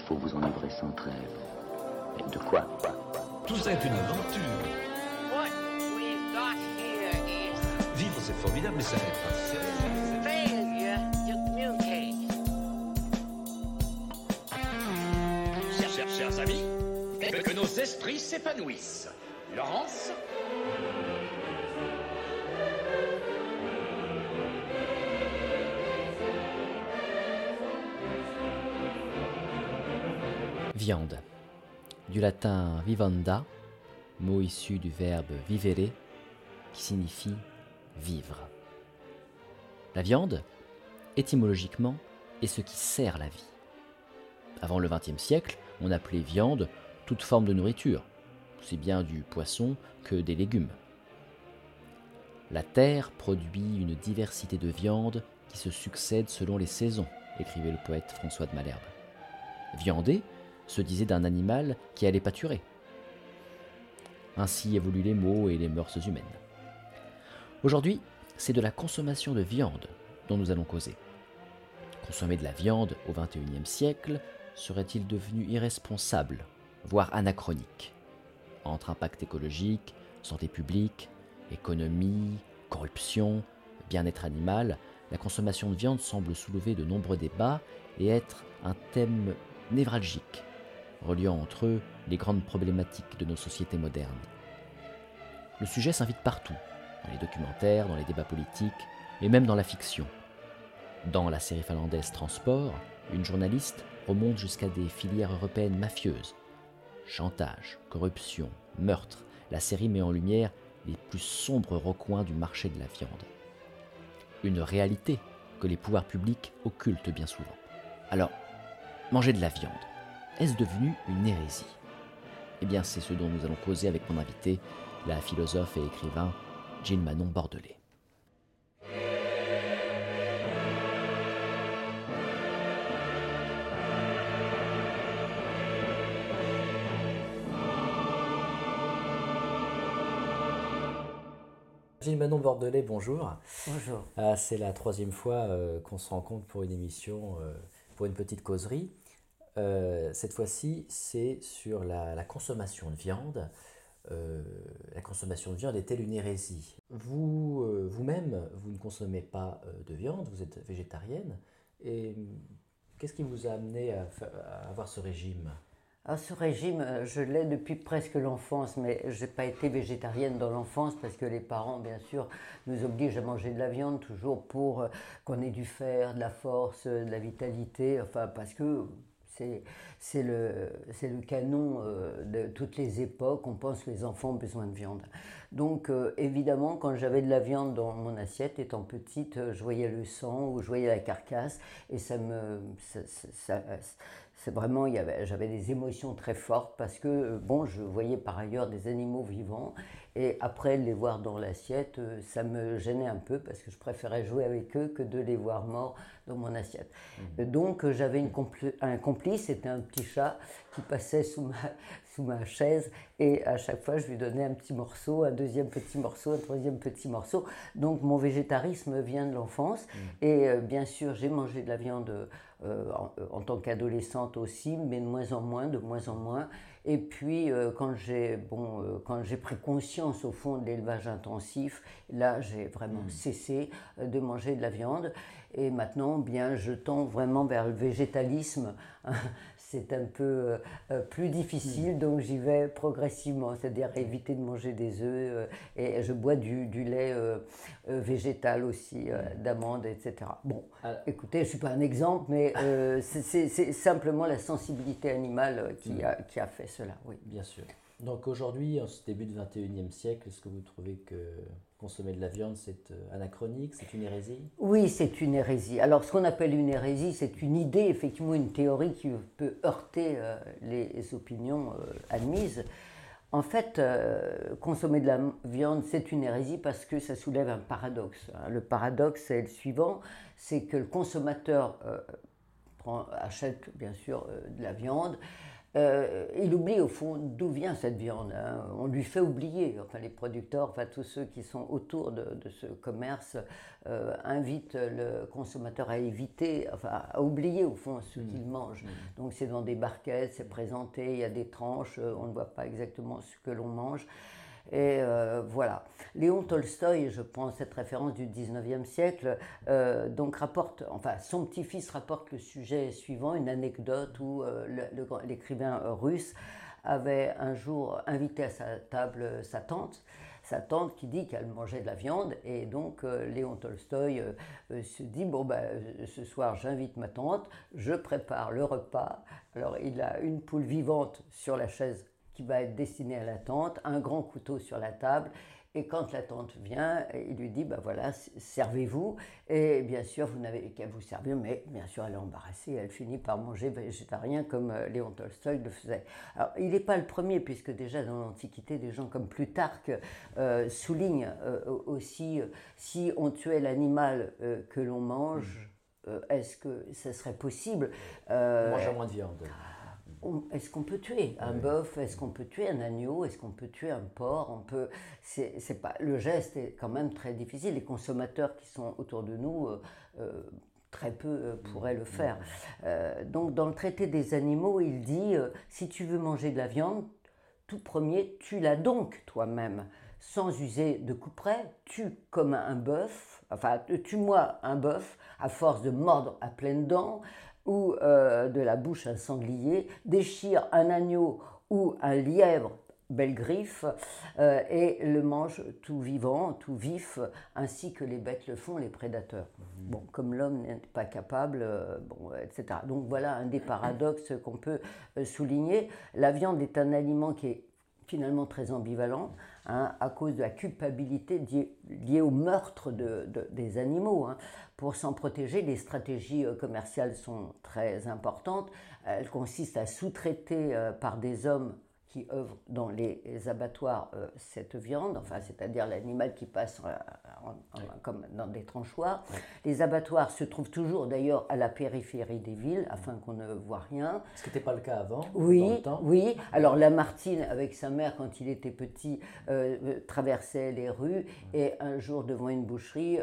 faut vous enivrer sans trêve. Et de quoi? Tout ça est une aventure. What we've got here is Vivre, c'est formidable, mais ça n'est pas fait. failure to communicate. Chers amis, que nos esprits s'épanouissent. Laurence? Viande. Du latin vivanda, mot issu du verbe vivere, qui signifie vivre. La viande, étymologiquement, est ce qui sert la vie. Avant le XXe siècle, on appelait viande toute forme de nourriture, aussi bien du poisson que des légumes. La terre produit une diversité de viandes qui se succèdent selon les saisons, écrivait le poète François de Malherbe. Viander se disait d'un animal qui allait pâturer. Ainsi évoluent les mots et les mœurs humaines. Aujourd'hui, c'est de la consommation de viande dont nous allons causer. Consommer de la viande au XXIe siècle serait-il devenu irresponsable, voire anachronique? Entre impact écologique, santé publique, économie, corruption, bien-être animal, la consommation de viande semble soulever de nombreux débats et être un thème névralgique, reliant entre eux les grandes problématiques de nos sociétés modernes. Le sujet s'invite partout, dans les documentaires, dans les débats politiques et même dans la fiction. Dans la série finlandaise Transport, une journaliste remonte jusqu'à des filières européennes mafieuses. Chantage, corruption, meurtre, la série met en lumière les plus sombres recoins du marché de la viande. Une réalité que les pouvoirs publics occultent bien souvent. Alors, manger de la viande, est-ce devenu une hérésie? Eh bien, c'est ce dont nous allons causer avec mon invité, la philosophe et écrivain Gilles Manon Bordelais. Gilles Manon Bordelais, bonjour. Bonjour. C'est la troisième fois qu'on se rencontre pour une émission, pour une petite causerie. Cette fois-ci, c'est sur la consommation de viande. La consommation de viande est-elle une hérésie? Vous-même, vous ne consommez pas de viande, vous êtes végétarienne. Et qu'est-ce qui vous a amené à avoir ce régime? Alors, ce régime, je l'ai depuis presque l'enfance, mais je n'ai pas été végétarienne dans l'enfance parce que les parents, bien sûr, nous obligent à manger de la viande toujours pour qu'on ait du fer, de la force, de la vitalité, enfin parce que c'est le canon de toutes les époques, on pense que les enfants ont besoin de viande. Donc évidemment, quand j'avais de la viande dans mon assiette, étant petite, je voyais le sang ou je voyais la carcasse et c'est vraiment, j'avais des émotions très fortes parce que bon, je voyais par ailleurs des animaux vivants et après les voir dans l'assiette, ça me gênait un peu parce que je préférais jouer avec eux que de les voir morts dans mon assiette. Donc j'avais un complice, c'était un petit chat qui passait sous ma chaise et à chaque fois je lui donnais un petit morceau, un deuxième petit morceau, un troisième petit morceau. Donc mon végétarisme vient de l'enfance et bien sûr j'ai mangé de la viande en tant qu'adolescente aussi, mais de moins en moins. Et puis quand j'ai pris conscience au fond de l'élevage intensif, là j'ai vraiment cessé de manger de la viande. Et maintenant, bien, je tends vraiment vers le végétalisme. C'est un peu plus difficile, donc j'y vais progressivement, c'est-à-dire éviter de manger des œufs. Et je bois du lait végétal aussi, d'amandes, etc. Bon, écoutez, je ne suis pas un exemple, mais c'est simplement la sensibilité animale qui a fait cela, oui. Bien sûr. Donc aujourd'hui, en ce début du XXIe siècle, est-ce que vous trouvez que consommer de la viande, c'est anachronique, c'est une hérésie? Oui, c'est une hérésie. Alors, ce qu'on appelle une hérésie, c'est une idée, effectivement, une théorie qui peut heurter les opinions admises. En fait, consommer de la viande, c'est une hérésie parce que ça soulève un paradoxe. Le paradoxe est le suivant, c'est que le consommateur achète, bien sûr, de la viande, Il oublie au fond d'où vient cette viande. Hein. On lui fait oublier, enfin les producteurs, enfin tous ceux qui sont autour de ce commerce invitent le consommateur à éviter, enfin à oublier au fond ce qu'il mange. Donc c'est dans des barquettes, c'est présenté, il y a des tranches, on ne voit pas exactement ce que l'on mange. Et voilà. Léon Tolstoï, je prends cette référence du 19e siècle, donc rapporte, enfin son petit-fils rapporte le sujet suivant, une anecdote où l'écrivain russe avait un jour invité à sa table sa tante qui dit qu'elle mangeait de la viande, et donc Léon Tolstoï se dit, bon ce soir j'invite ma tante, je prépare le repas. Alors il a une poule vivante sur la chaise qui va être destiné à la tante, un grand couteau sur la table, et quand la tante vient, il lui dit, ben voilà, servez-vous, et bien sûr, vous n'avez qu'à vous servir, mais bien sûr, elle est embarrassée, elle finit par manger végétarien comme Léon Tolstoï le faisait. Alors, il n'est pas le premier, puisque déjà dans l'Antiquité, des gens comme Plutarque soulignent aussi, si on tuait l'animal que l'on mange, est-ce que ce serait possible On mange moins de viande. Est-ce qu'on peut tuer un bœuf? Est-ce qu'on peut tuer un agneau? Est-ce qu'on peut tuer un porc? C'est pas, le geste est quand même très difficile. Les consommateurs qui sont autour de nous, très peu pourraient le faire. Donc dans le traité des animaux, il dit si tu veux manger de la viande, tout premier, tue-la donc toi-même, sans user de couperet, tue comme un bœuf, enfin tue-moi un bœuf à force de mordre à pleines dents, ou de la bouche un sanglier, déchire un agneau ou un lièvre, belle griffe, et le mange tout vivant, tout vif, ainsi que les bêtes le font, les prédateurs. Bon, comme l'homme n'est pas capable, etc. Donc voilà un des paradoxes qu'on peut souligner. La viande est un aliment qui est finalement très ambivalent, hein, à cause de la culpabilité liée au meurtre des animaux. Hein. Pour s'en protéger, les stratégies commerciales sont très importantes. Elles consistent à sous-traiter par des hommes qui œuvrent dans les abattoirs cette viande, enfin, c'est-à-dire l'animal qui passe comme dans des tranchoirs. Les abattoirs se trouvent toujours d'ailleurs à la périphérie des villes afin qu'on ne voit rien. Ce qui n'était pas le cas avant, oui, dans le temps. Oui, alors Lamartine, avec sa mère, quand il était petit, traversait les rues et un jour devant une boucherie,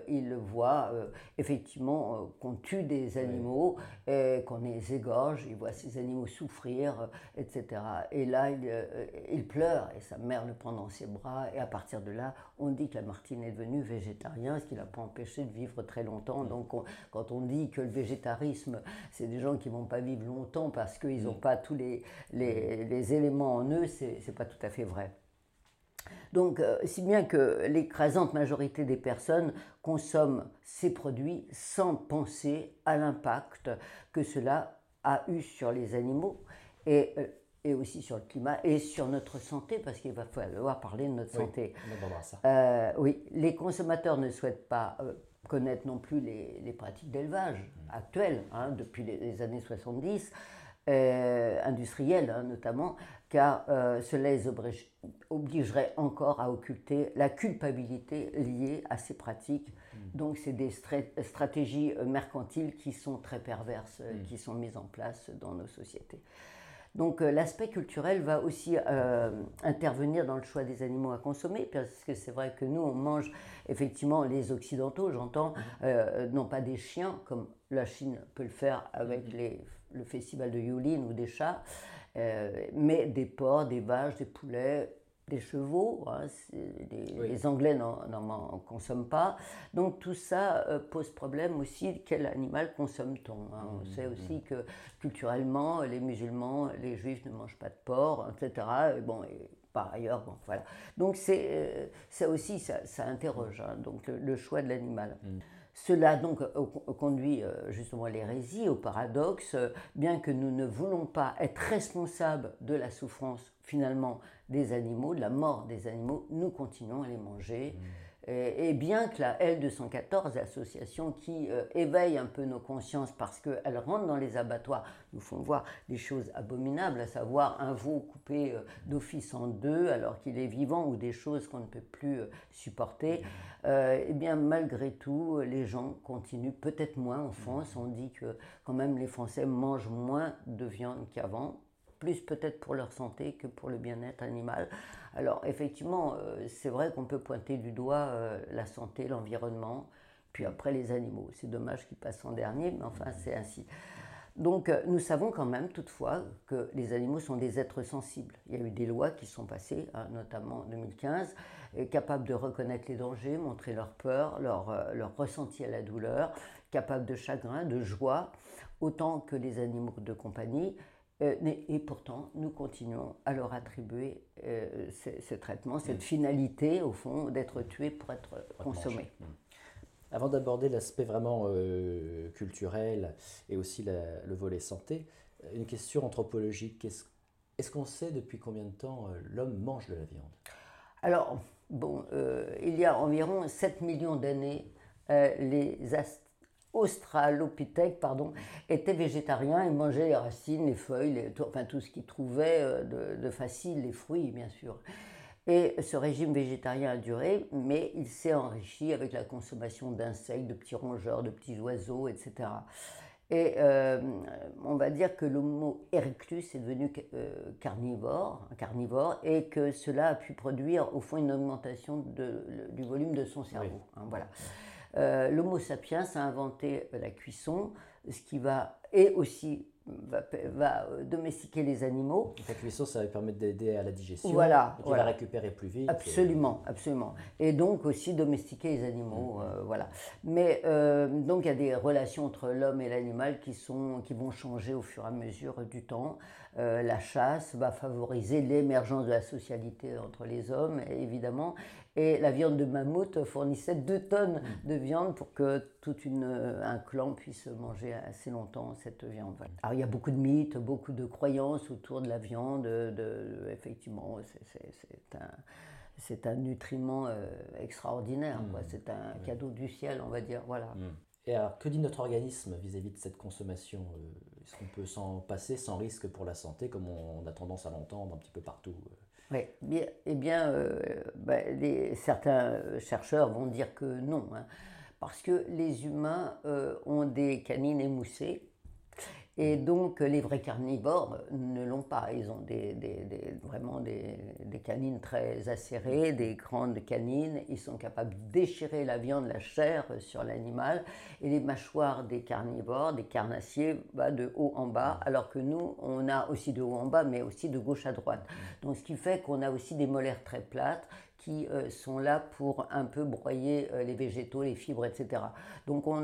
il voit effectivement qu'on tue des animaux, et qu'on les égorge, il voit ces animaux souffrir, etc. Et là, il pleure et sa mère le prend dans ses bras, et à partir de là, on dit que Lamartine est devenu végétarien, ce qui ne l'a pas empêché de vivre très longtemps. Donc quand on dit que le végétarisme, c'est des gens qui ne vont pas vivre longtemps parce qu'ils n'ont pas tous les éléments en eux, ce n'est pas tout à fait vrai. Donc, si bien que l'écrasante majorité des personnes consomment ces produits sans penser à l'impact que cela a eu sur les animaux et aussi sur le climat et sur notre santé, parce qu'il va falloir parler de notre santé. On abordera ça. Oui, les consommateurs ne souhaitent pas connaître non plus les pratiques d'élevage actuelles, hein, depuis les années 70, industrielles hein, notamment, car cela les obligerait encore à occulter la culpabilité liée à ces pratiques. Donc c'est des stratégies mercantiles qui sont très perverses, qui sont mises en place dans nos sociétés. Donc l'aspect culturel va aussi intervenir dans le choix des animaux à consommer, parce que c'est vrai que nous, on mange effectivement les Occidentaux, j'entends, non pas des chiens, comme la Chine peut le faire avec le festival de Yulin ou des chats, mais des porcs, des vaches, des poulets, des chevaux, hein, les Anglais n'en consomment pas. Donc tout ça pose problème aussi, quel animal consomme-t-on hein. On sait aussi que culturellement, les musulmans, les juifs ne mangent pas de porc, etc. Et par ailleurs, voilà. Donc ça aussi, ça interroge hein, donc le choix de l'animal. Cela donc conduit justement à l'hérésie, au paradoxe, bien que nous ne voulons pas être responsables de la souffrance finalement des animaux, de la mort des animaux, nous continuons à les manger. Et bien que la L214, l'association qui éveille un peu nos consciences parce qu'elle rentre dans les abattoirs, nous font voir des choses abominables, à savoir un veau coupé d'office en deux alors qu'il est vivant, ou des choses qu'on ne peut plus supporter, et bien malgré tout, les gens continuent, peut-être moins en France, on dit que quand même les Français mangent moins de viande qu'avant, plus peut-être pour leur santé que pour le bien-être animal. Alors effectivement, c'est vrai qu'on peut pointer du doigt la santé, l'environnement, puis après les animaux. C'est dommage qu'ils passent en dernier, mais enfin c'est ainsi. Donc nous savons quand même toutefois que les animaux sont des êtres sensibles. Il y a eu des lois qui sont passées, hein, notamment en 2015, capables de reconnaître les dangers, montrer leur peur, leur ressenti à la douleur, capables de chagrin, de joie, autant que les animaux de compagnie. Et pourtant, nous continuons à leur attribuer ce traitement, cette finalité, au fond, d'être tués pour être consommés. Avant d'aborder l'aspect vraiment culturel et aussi le volet santé, une question anthropologique. Est-ce qu'on sait depuis combien de temps l'homme mange de la viande? Alors, bon, il y a environ 7 millions d'années, les australopithèques étaient végétariens. Ils mangeaient les racines, les feuilles, enfin tout ce qu'ils trouvaient de facile, les fruits bien sûr. Et ce régime végétarien a duré, mais il s'est enrichi avec la consommation d'insectes, de petits rongeurs, de petits oiseaux, etc. Et on va dire que l'Homo erectus est devenu carnivore, et que cela a pu produire au fond une augmentation du volume de son cerveau. Oui. Hein, voilà. L'Homo sapiens a inventé la cuisson, ce qui va domestiquer les animaux. La cuisson, ça va permettre d'aider à la digestion. Voilà. Il va récupérer plus vite. Absolument. Et donc aussi domestiquer les animaux. Voilà. Mais donc il y a des relations entre l'homme et l'animal qui vont changer au fur et à mesure du temps. La chasse va favoriser l'émergence de la socialité entre les hommes, évidemment. Et la viande de mammouth fournissait 2 tonnes de viande pour que tout un clan puisse manger assez longtemps cette viande. Alors il y a beaucoup de mythes, beaucoup de croyances autour de la viande. Effectivement, c'est un nutriment extraordinaire. C'est un cadeau du ciel, on va dire. Voilà. Et alors, que dit notre organisme vis-à-vis de cette consommation? Est-ce qu'on peut s'en passer sans risque pour la santé, comme on a tendance à l'entendre un petit peu partout? Oui, certains chercheurs vont dire que non, hein, parce que les humains ont des canines émoussées, et donc les vrais carnivores ne l'ont pas. Ils ont vraiment des canines très acérées, des grandes canines. Ils sont capables de déchirer la viande, la chair sur l'animal, et les mâchoires des carnivores, des carnassiers, de haut en bas, alors que nous, on a aussi de haut en bas, mais aussi de gauche à droite. Donc ce qui fait qu'on a aussi des molaires très plates, qui sont là pour un peu broyer les végétaux, les fibres, etc. Donc on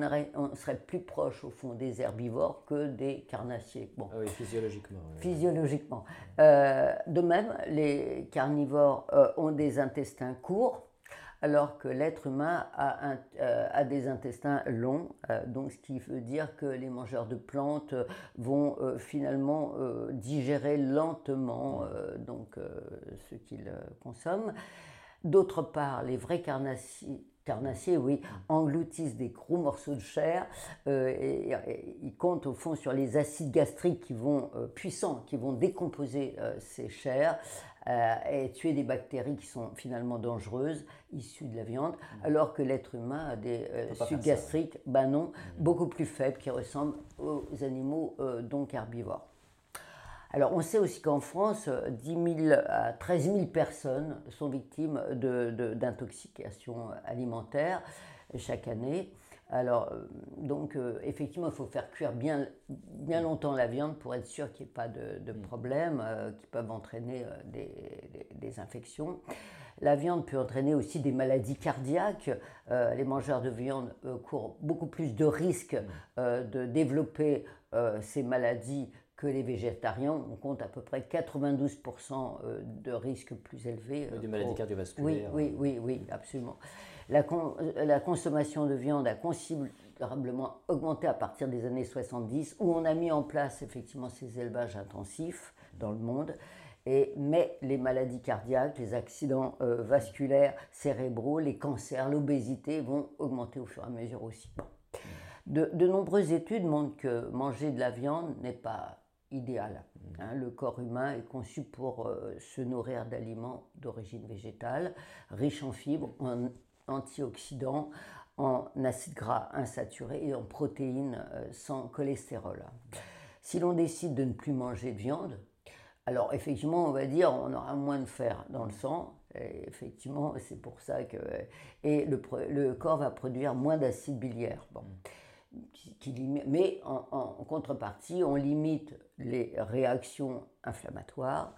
serait plus proche au fond des herbivores que des carnassiers. Bon. Ah oui, physiologiquement. Oui. Physiologiquement. De même, les carnivores ont des intestins courts, alors que l'être humain a des intestins longs, donc ce qui veut dire que les mangeurs de plantes vont finalement digérer lentement ce qu'ils consomment. D'autre part, les vrais carnassiers, engloutissent des gros morceaux de chair, et ils comptent au fond sur les acides gastriques puissants qui vont décomposer ces chairs et tuer des bactéries qui sont finalement dangereuses, issues de la viande, alors que l'être humain a des sucs gastriques, beaucoup plus faibles, qui ressemblent aux animaux donc herbivores. Alors, on sait aussi qu'en France, 10 000 à 13 000 personnes sont victimes d'intoxication alimentaire chaque année. Alors, effectivement, il faut faire cuire bien longtemps la viande pour être sûr qu'il n'y ait pas de problèmes qui peuvent entraîner des infections. La viande peut entraîner aussi des maladies cardiaques. Les mangeurs de viande courent beaucoup plus de risques de développer ces maladies que les végétariens. On compte à peu près 92% de risques plus élevés. Des maladies cardiovasculaires. Oui, absolument. La consommation de viande a considérablement augmenté à partir des années 70, où on a mis en place effectivement ces élevages intensifs dans le monde. Mais les maladies cardiaques, les accidents vasculaires cérébraux, les cancers, l'obésité vont augmenter au fur et à mesure aussi. De nombreuses études montrent que manger de la viande n'est pas idéal. Le corps humain est conçu pour se nourrir d'aliments d'origine végétale, riches en fibres, en antioxydants, en acides gras insaturés et en protéines sans cholestérol. Si l'on décide de ne plus manger de viande, Alors effectivement, on va dire, on aura moins de fer dans le sang. Et effectivement, c'est pour ça que... Et le corps va produire moins d'acide biliaire. Bon. Mais en contrepartie, on limite les réactions inflammatoires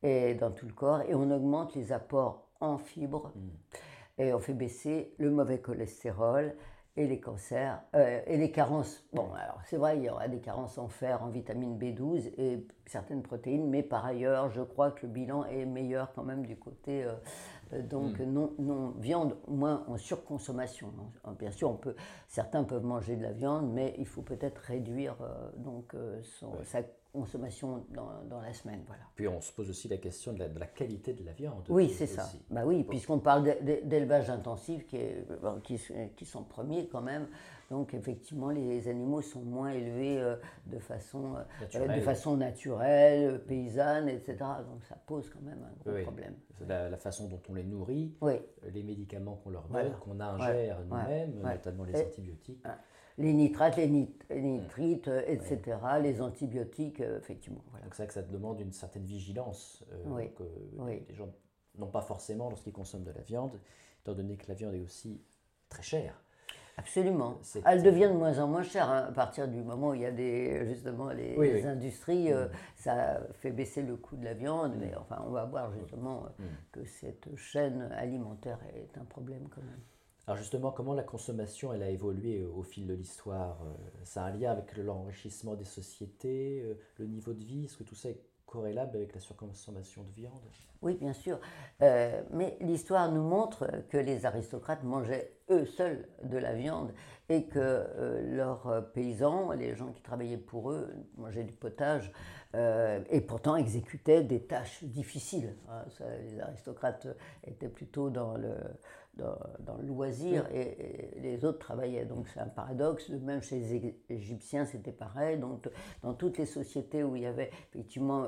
et dans tout le corps et on augmente les apports en fibres et on fait baisser le mauvais cholestérol et les cancers et les carences. Bon, alors c'est vrai, il y aura des carences en fer, en vitamine B12 et certaines protéines, mais par ailleurs, je crois que le bilan est meilleur quand même du côté non viande, moins en surconsommation. Bien sûr, certains peuvent manger de la viande, mais il faut peut-être réduire sa consommation dans la semaine. Voilà. Puis on se pose aussi la question de la qualité de la viande. Oui, c'est ça. Bah oui, puisqu'on parle d'élevage intensif qui sont premiers quand même. Donc effectivement, les animaux sont moins élevés de façon naturelle, paysanne, etc. Donc ça pose quand même un gros problème. La façon dont on les nourrit, les médicaments qu'on leur donne, qu'on ingère nous-mêmes, notamment les antibiotiques. Les nitrates, les nitrites, etc., les antibiotiques, effectivement. Voilà. Donc c'est vrai que ça demande une certaine vigilance que les gens n'ont pas forcément lorsqu'ils consomment de la viande, étant donné que la viande est aussi très chère. Absolument. Elle devient de moins en moins chère à partir du moment où il y a les industries. Ça fait baisser le coût de la viande, mais enfin, on va voir justement que cette chaîne alimentaire est un problème quand même. Alors justement, comment la consommation elle a évolué au fil de l'histoire? Ça a un lien avec l'enrichissement des sociétés, le niveau de vie? Est-ce que tout ça est corrélable avec la surconsommation de viande? Oui, bien sûr. Mais l'histoire nous montre que les aristocrates mangeaient eux seuls de la viande et que leurs paysans, les gens qui travaillaient pour eux, mangeaient du potage et pourtant exécutaient des tâches difficiles. Les aristocrates étaient plutôt dans le loisir et les autres travaillaient. Donc c'est un paradoxe. Même chez les Égyptiens, c'était pareil. Donc dans toutes les sociétés où il y avait effectivement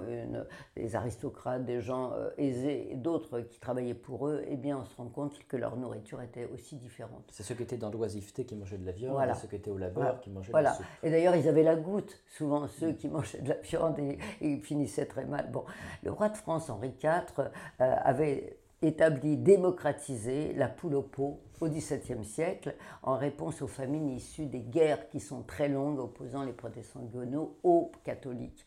des aristocrates, des gens aisés et d'autres qui travaillaient pour eux, eh bien on se rend compte que leur nourriture était aussi différente. C'est ceux qui étaient dans l'oisiveté qui mangeaient de la viande, et ceux qui étaient au labeur qui mangeaient de la soupe. Et d'ailleurs, ils avaient la goutte, souvent ceux qui mangeaient de la viande et ils finissaient très mal. Bon, le roi de France, Henri IV, avait établi, démocratisé la poule au pot au XVIIe siècle en réponse aux famines issues des guerres qui sont très longues opposant les protestants guinéens aux catholiques.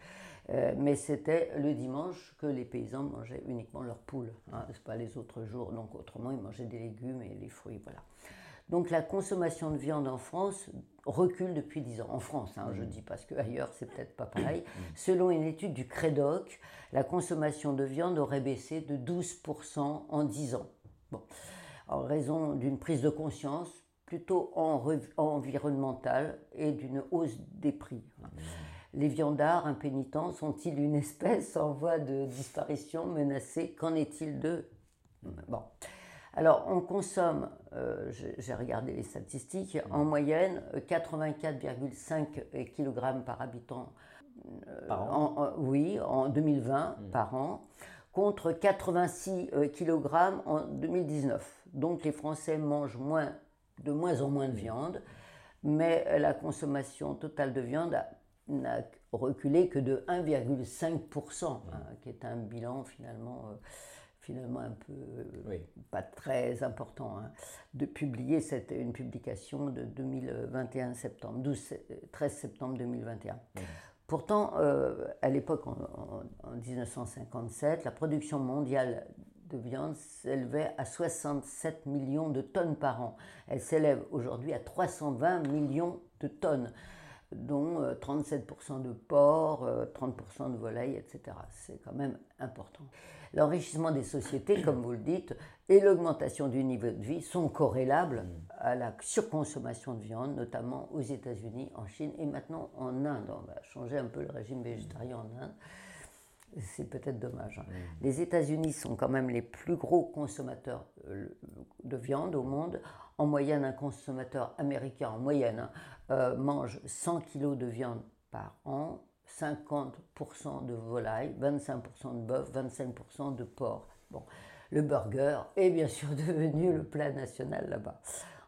Mais c'était le dimanche que les paysans mangeaient uniquement leurs poules, c'est pas les autres jours. Donc autrement, ils mangeaient des légumes et les fruits, voilà. Donc la consommation de viande en France recule depuis 10 ans. En France, je dis, parce qu'ailleurs, c'est peut-être pas pareil. Selon une étude du Crédoc, la consommation de viande aurait baissé de 12% en 10 ans. Bon. En raison d'une prise de conscience plutôt environnementale et d'une hausse des prix. Les viandards impénitents sont-ils une espèce en voie de disparition menacée? Qu'en est-il d'eux? Bon. Alors, on consomme, j'ai regardé les statistiques, en moyenne 84,5 kg par habitant en 2020 par an, contre 86 kg en 2019. Donc les Français mangent de moins en moins de viande, mais la consommation totale de viande n'a reculé que de 1,5%, qui est un bilan finalement un peu pas très important. De publier, c'était une publication de 2021 septembre, 13 septembre 2021. Pourtant, à l'époque, en 1957, la production mondiale de viande s'élevait à 67 millions de tonnes par an. Elle s'élève aujourd'hui à 320 millions de tonnes, dont 37% de porc, 30% de volaille, etc. C'est quand même important. L'enrichissement des sociétés, comme vous le dites, et l'augmentation du niveau de vie sont corrélables à la surconsommation de viande, notamment aux États-Unis, en Chine et maintenant en Inde. On va changer un peu le régime végétarien en Inde. C'est peut-être dommage. Les États-Unis sont quand même les plus gros consommateurs de viande au monde. En moyenne, un consommateur américain, mange 100 kg de viande par an, 50% de volaille, 25% de bœuf, 25% de porc. Bon, le burger est bien sûr devenu le plat national là-bas.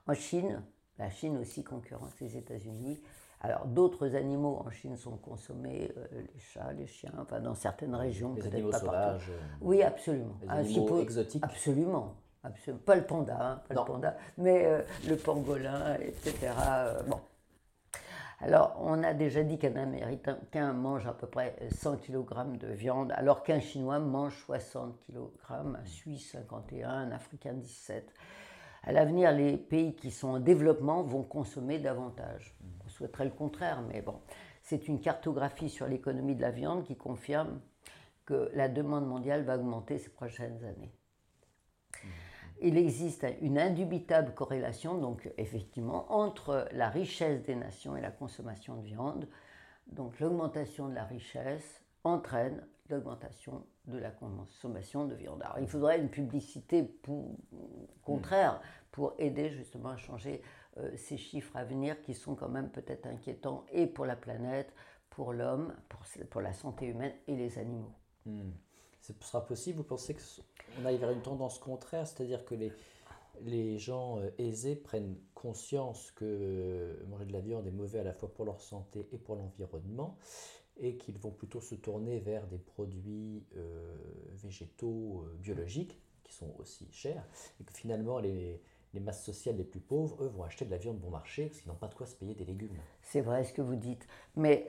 En Chine, la Chine aussi concurrence les États-Unis, Alors, d'autres animaux en Chine sont consommés, les chats, les chiens, enfin dans certaines régions, Les peut-être animaux pas sauvages. partout. Oui, absolument. Les Un animaux suppos- exotiques. Absolument. Absolument. Pas le panda, hein, pas Non. le panda, mais le pangolin, etc. Bon. Alors, on a déjà dit qu'un Américain mange à peu près 100 kg de viande, alors qu'un Chinois mange 60 kg, un Suisse 51, un Africain 17. À l'avenir, les pays qui sont en développement vont consommer davantage. On souhaiterait le contraire, mais bon. C'est une cartographie sur l'économie de la viande qui confirme que la demande mondiale va augmenter ces prochaines années. Il existe une indubitable corrélation, donc effectivement, entre la richesse des nations et la consommation de viande. Donc l'augmentation de la richesse entraîne l'augmentation de la consommation de viande. Alors il faudrait une publicité contraire pour aider justement à changer ces chiffres à venir qui sont quand même peut-être inquiétants et pour la planète, pour l'homme, pour la santé humaine et les animaux. Ce sera possible, vous pensez qu'on aille vers une tendance contraire, c'est-à-dire que les gens aisés prennent conscience que manger de la viande est mauvais à la fois pour leur santé et pour l'environnement, et qu'ils vont plutôt se tourner vers des produits végétaux biologiques, qui sont aussi chers, et que finalement les masses sociales les plus pauvres, eux, vont acheter de la viande bon marché, parce qu'ils n'ont pas de quoi se payer des légumes. C'est vrai ce que vous dites, mais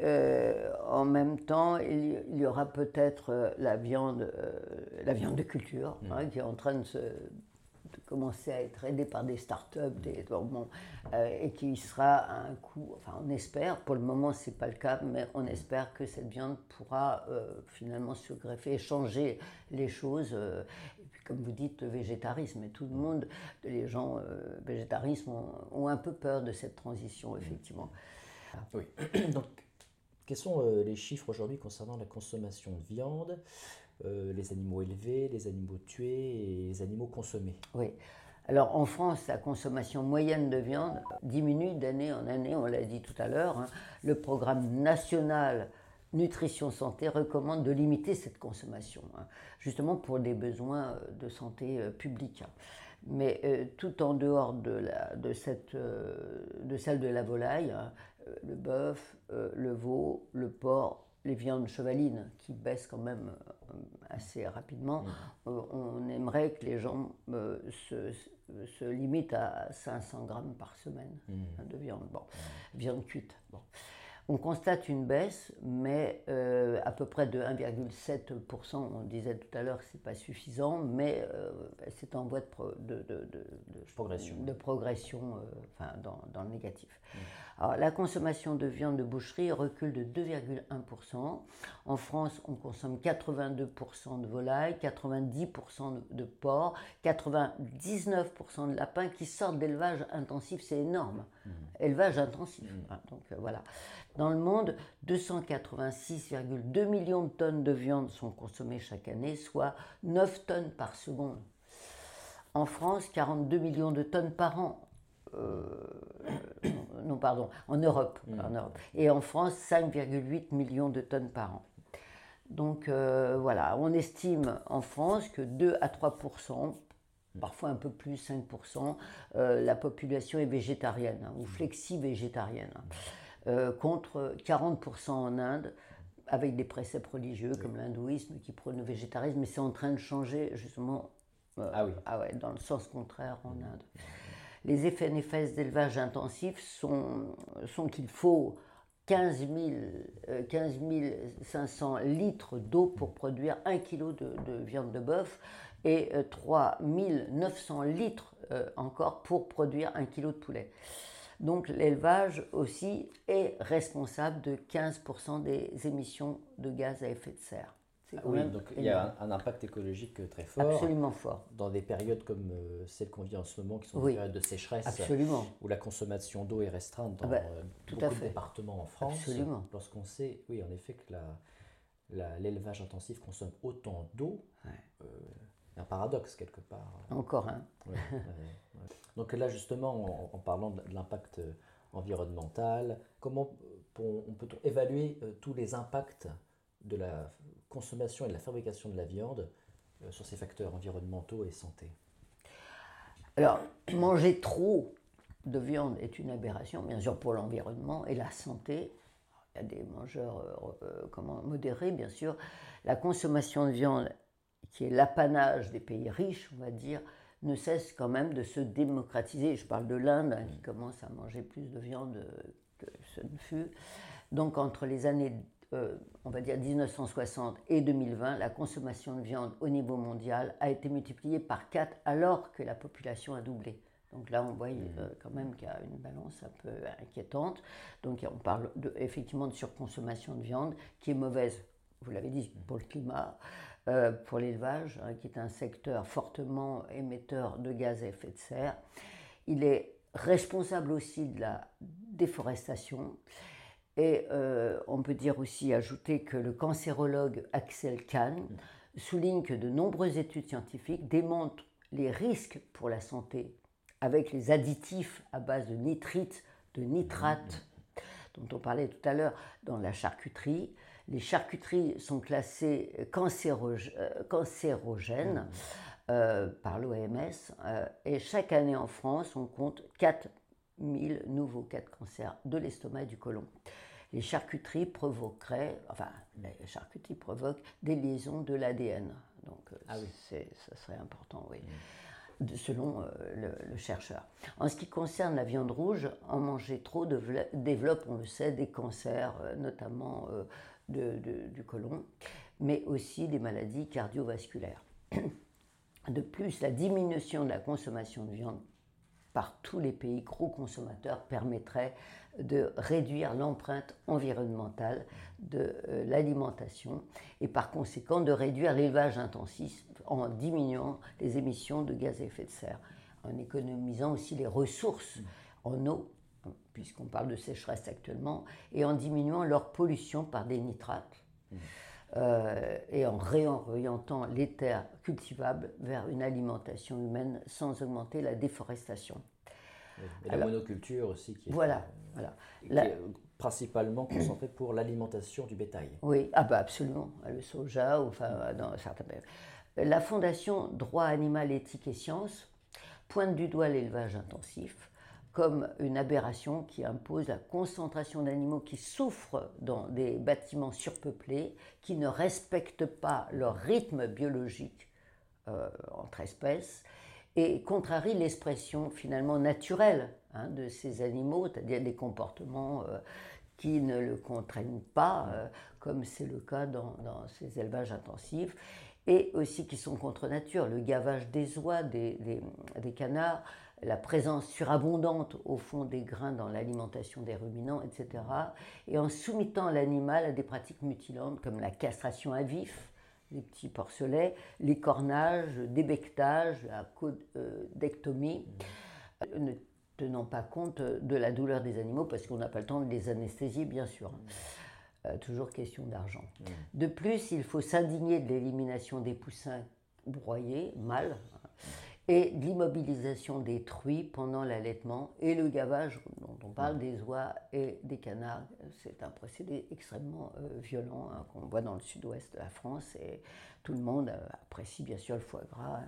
en même temps, il y aura peut-être la viande de culture, qui est en train de commencer à être aidée par des start-up, et qui sera à un coût, enfin on espère, pour le moment ce n'est pas le cas, mais on espère que cette viande pourra finalement se greffer et changer les choses. Et puis comme vous dites, le végétarisme, et tout le monde, les gens végétaristes ont un peu peur de cette transition, effectivement. Oui. Donc, quels sont les chiffres aujourd'hui concernant la consommation de viande, les animaux élevés, les animaux tués et les animaux consommés? Oui. Alors en France, la consommation moyenne de viande diminue d'année en année, on l'a dit tout à l'heure. Le programme national Nutrition Santé recommande de limiter cette consommation, justement pour des besoins de santé publique. Mais tout en dehors de celle de la volaille, le bœuf, le veau, le porc, les viandes chevalines qui baissent quand même assez rapidement, on aimerait que les gens se limitent à 500 grammes par semaine de viande, viande cuite. Bon. On constate une baisse, mais à peu près de 1,7%. On disait tout à l'heure que ce n'est pas suffisant, mais c'est en voie de progression dans le négatif. Alors, la consommation de viande de boucherie recule de 2,1%. En France, on consomme 82% de volaille, 90% de porc, 99% de lapins qui sortent d'élevage intensif. C'est énorme. Élevage intensif. Donc voilà. Dans le monde, 286,2 millions de tonnes de viande sont consommées chaque année, soit 9 tonnes par seconde. En France, 42 millions de tonnes par an. En Europe. Et en France, 5,8 millions de tonnes par an. Donc voilà, on estime en France que 2 à 3%, parfois un peu plus, 5%, la population est végétarienne ou flexi-végétarienne, contre 40% en Inde, avec des préceptes religieux comme l'hindouisme qui prône le végétarisme, mais c'est en train de changer justement dans le sens contraire en Inde. Les effets néfastes d'élevage intensif sont qu'il faut 15 500 litres d'eau pour produire 1 kg de viande de bœuf et 3 900 litres encore pour produire 1 kg de poulet. Donc l'élevage aussi est responsable de 15% des émissions de gaz à effet de serre. Donc il y a un impact écologique très fort. Absolument fort. Dans des périodes comme celles qu'on vit en ce moment, qui sont des périodes de sécheresse, où la consommation d'eau est restreinte dans beaucoup de départements en France. Absolument. Lorsqu'on sait, oui, en effet, que l'élevage intensif consomme autant d'eau, un paradoxe quelque part. Encore un. Donc là, justement, en parlant de l'impact environnemental, comment peut-on évaluer tous les impacts de la consommation et de la fabrication de la viande sur ces facteurs environnementaux et santé? Alors, manger trop de viande est une aberration, bien sûr pour l'environnement et la santé. Il y a des mangeurs modérés, bien sûr. La consommation de viande, qui est l'apanage des pays riches, on va dire, ne cesse quand même de se démocratiser. Je parle de l'Inde, qui commence à manger plus de viande que ce ne fut. Donc entre les années, on va dire 1960 et 2020, la consommation de viande au niveau mondial a été multipliée par 4 alors que la population a doublé. Donc là, on voit quand même qu'il y a une balance un peu inquiétante. Donc on parle effectivement de surconsommation de viande qui est mauvaise, vous l'avez dit, pour le climat, pour l'élevage, qui est un secteur fortement émetteur de gaz à effet de serre. Il est responsable aussi de la déforestation. Et on peut dire aussi, ajouter que le cancérologue Axel Kahn souligne que de nombreuses études scientifiques démontrent les risques pour la santé avec les additifs à base de nitrites, de nitrates, dont on parlait tout à l'heure dans la charcuterie. Les charcuteries sont classées cancérogènes par l'OMS et chaque année en France, on compte 4000 nouveaux cas de cancer de l'estomac et du côlon. Les charcuteries provoquent des liaisons de l'ADN. Donc ça serait important, oui. Selon le chercheur. En ce qui concerne la viande rouge, en manger trop développe, on le sait, des cancers, notamment du côlon, mais aussi des maladies cardiovasculaires. De plus, la diminution de la consommation de viande par tous les pays gros consommateurs permettrait de réduire l'empreinte environnementale de l'alimentation et par conséquent de réduire l'élevage intensif en diminuant les émissions de gaz à effet de serre, en économisant aussi les ressources en eau, puisqu'on parle de sécheresse actuellement, et en diminuant leur pollution par des nitrates. Et en réorientant les terres cultivables vers une alimentation humaine sans augmenter la déforestation. Et la monoculture aussi, qui est, qui est principalement concentrée pour l'alimentation du bétail. Oui, absolument, le soja, dans certains pays. La Fondation Droit Animal, Éthique et Sciences pointe du doigt l'élevage intensif comme une aberration qui impose la concentration d'animaux qui souffrent dans des bâtiments surpeuplés, qui ne respectent pas leur rythme biologique entre espèces, et contrarie l'expression finalement naturelle de ces animaux, c'est-à-dire des comportements qui ne le contraignent pas, comme c'est le cas dans ces élevages intensifs, et aussi qui sont contre nature, le gavage des oies, des canards, la présence surabondante au fond des grains dans l'alimentation des ruminants, etc. Et en soumettant l'animal à des pratiques mutilantes comme la castration à vif, les petits porcelets, les cornages, débectage, la codectomie, ne tenant pas compte de la douleur des animaux parce qu'on n'a pas le temps de les anesthésier, bien sûr. Toujours question d'argent. De plus, il faut s'indigner de l'élimination des poussins broyés, mâles, et de l'immobilisation des truies pendant l'allaitement et le gavage dont on parle des oies et des canards. C'est un procédé extrêmement violent qu'on voit dans le sud-ouest de la France et tout le monde apprécie bien sûr le foie gras,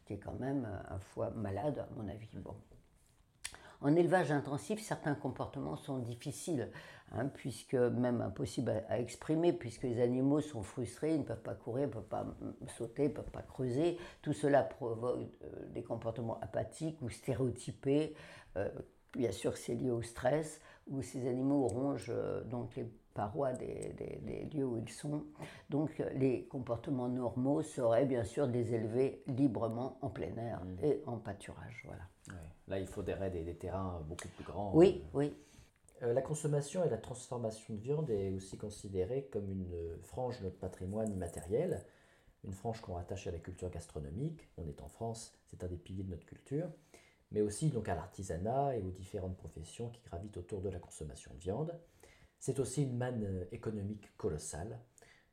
qui est quand même un foie malade à mon avis. Bon. En élevage intensif, certains comportements sont difficiles, puisque même impossibles à exprimer, puisque les animaux sont frustrés, ils ne peuvent pas courir, ils ne peuvent pas sauter, ils ne peuvent pas creuser. Tout cela provoque des comportements apathiques ou stéréotypés. Bien sûr, c'est lié au stress, où ces animaux rongent donc les parois des lieux où ils sont. Donc les comportements normaux seraient bien sûr de les élever librement en plein air et en pâturage. Voilà. Ouais. Là, il faudrait des terrains beaucoup plus grands. Oui, oui. La consommation et la transformation de viande est aussi considérée comme une frange de notre patrimoine immatériel, une frange qu'on rattache à la culture gastronomique. On est en France, c'est un des piliers de notre culture, mais aussi donc à l'artisanat et aux différentes professions qui gravitent autour de la consommation de viande. C'est aussi une manne économique colossale.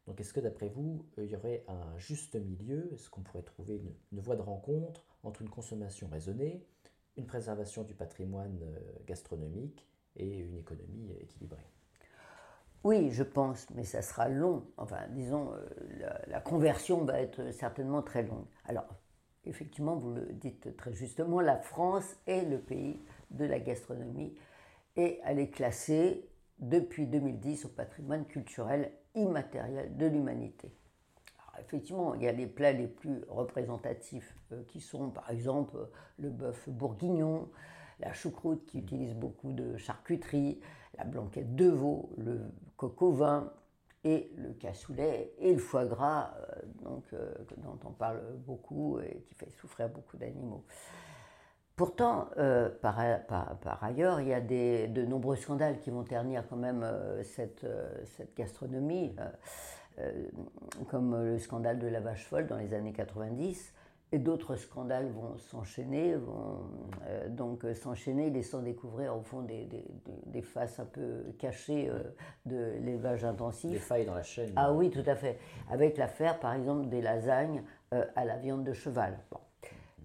Donc est-ce que d'après vous, il y aurait un juste milieu? Est-ce qu'on pourrait trouver une voie de rencontre entre une consommation raisonnée, une préservation du patrimoine gastronomique et une économie équilibrée? Oui, je pense, mais ça sera long. Enfin, disons, la conversion va être certainement très longue. Alors, effectivement, vous le dites très justement, la France est le pays de la gastronomie et elle est classée depuis 2010 au patrimoine culturel immatériel de l'humanité. Alors, effectivement, il y a les plats les plus représentatifs qui sont par exemple le bœuf bourguignon, la choucroute qui utilise beaucoup de charcuterie, la blanquette de veau, le coq au vin et le cassoulet et le foie gras, dont on parle beaucoup et qui fait souffrir beaucoup d'animaux. Pourtant, par ailleurs, il y a de nombreux scandales qui vont ternir quand même cette gastronomie, comme le scandale de la vache folle dans les années 90, et d'autres scandales vont s'enchaîner, laissant découvrir au fond des faces un peu cachées de l'élevage intensif. Des failles dans la chaîne. Ah oui, tout à fait. Avec l'affaire, par exemple, des lasagnes à la viande de cheval. Bon.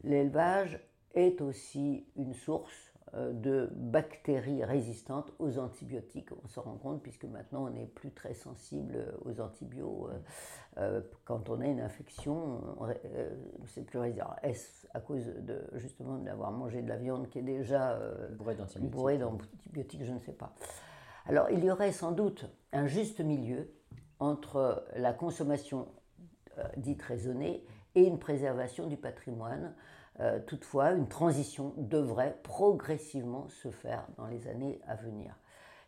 L'élevage est aussi une source de bactéries résistantes aux antibiotiques. On se rend compte puisque maintenant on n'est plus très sensible aux antibiotiques. Quand on a une infection, c'est plus résistant. Est-ce à cause justement d'avoir mangé de la viande qui est déjà bourrée d'antibiotiques? Je ne sais pas. Alors il y aurait sans doute un juste milieu entre la consommation dite raisonnée et une préservation du patrimoine. Toutefois, une transition devrait progressivement se faire dans les années à venir.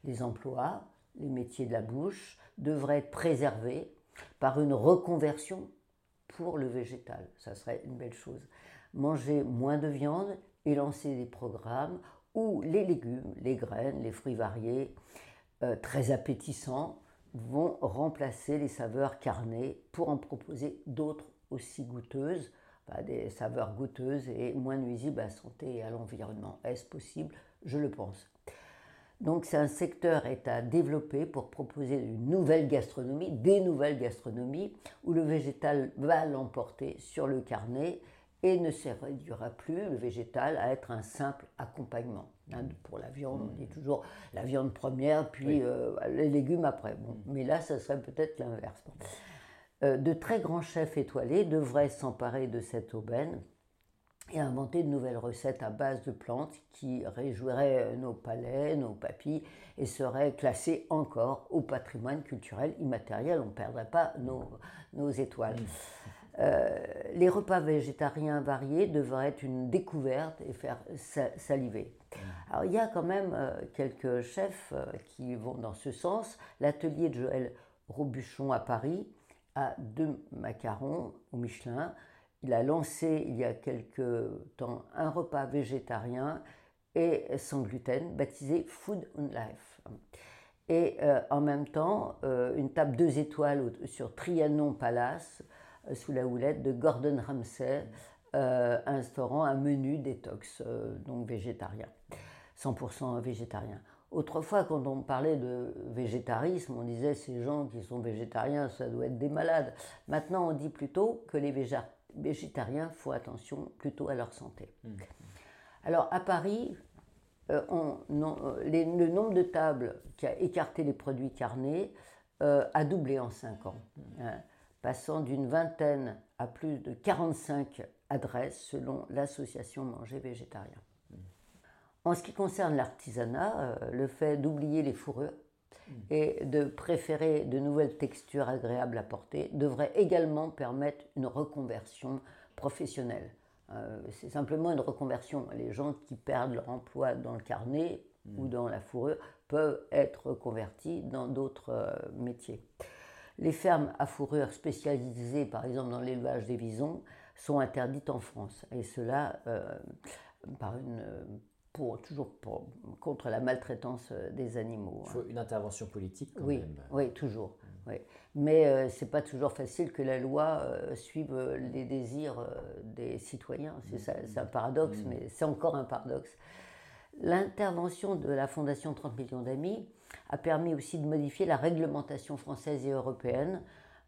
Les emplois, les métiers de la bouche devraient être préservés par une reconversion pour le végétal. Ça serait une belle chose. Manger moins de viande et lancer des programmes où les légumes, les graines, les fruits variés, très appétissants, vont remplacer les saveurs carnées pour en proposer d'autres aussi goûteuses, des saveurs goûteuses et moins nuisibles à la santé et à l'environnement. Est-ce possible? Je le pense. Donc c'est un secteur est à développer pour proposer une nouvelle gastronomie, des nouvelles gastronomies où le végétal va l'emporter sur le carnet et ne se réduira plus le végétal à être un simple accompagnement. Pour la viande, on dit toujours la viande première, puis les légumes après. Bon, mais là, ça serait peut-être l'inverse. De très grands chefs étoilés devraient s'emparer de cette aubaine et inventer de nouvelles recettes à base de plantes qui réjouiraient nos palais, nos papilles et seraient classées encore au patrimoine culturel immatériel. On ne perdrait pas nos étoiles. Les repas végétariens variés devraient être une découverte et faire saliver. Alors il y a quand même quelques chefs qui vont dans ce sens. L'atelier de Joël Robuchon à Paris a 2 macarons au Michelin. Il a lancé il y a quelque temps un repas végétarien et sans gluten baptisé Food and Life. Et en même temps, une table 2 étoiles sur Trianon Palace sous la houlette de Gordon Ramsay, instaurant un menu détox, donc végétarien, 100% végétarien. Autrefois, quand on parlait de végétarisme, on disait ces gens qui sont végétariens, ça doit être des malades. Maintenant, on dit plutôt que les végétariens font attention plutôt à leur santé. Alors, à Paris, le nombre de tables qui a écarté les produits carnés a doublé en 5 ans, passant d'une vingtaine à plus de 45 adresses selon l'association Manger Végétarien. En ce qui concerne l'artisanat, le fait d'oublier les fourrures et de préférer de nouvelles textures agréables à porter devrait également permettre une reconversion professionnelle. C'est simplement une reconversion. Les gens qui perdent leur emploi dans le carnet ou dans la fourrure peuvent être reconvertis dans d'autres métiers. Les fermes à fourrure spécialisées, par exemple dans l'élevage des visons, sont interdites en France. Et cela contre la maltraitance des animaux. Il faut une intervention politique quand même. Oui, toujours. Oui. Mais ce n'est pas toujours facile que la loi suive les désirs des citoyens. C'est un paradoxe, mais c'est encore un paradoxe. L'intervention de la Fondation 30 millions d'amis a permis aussi de modifier la réglementation française et européenne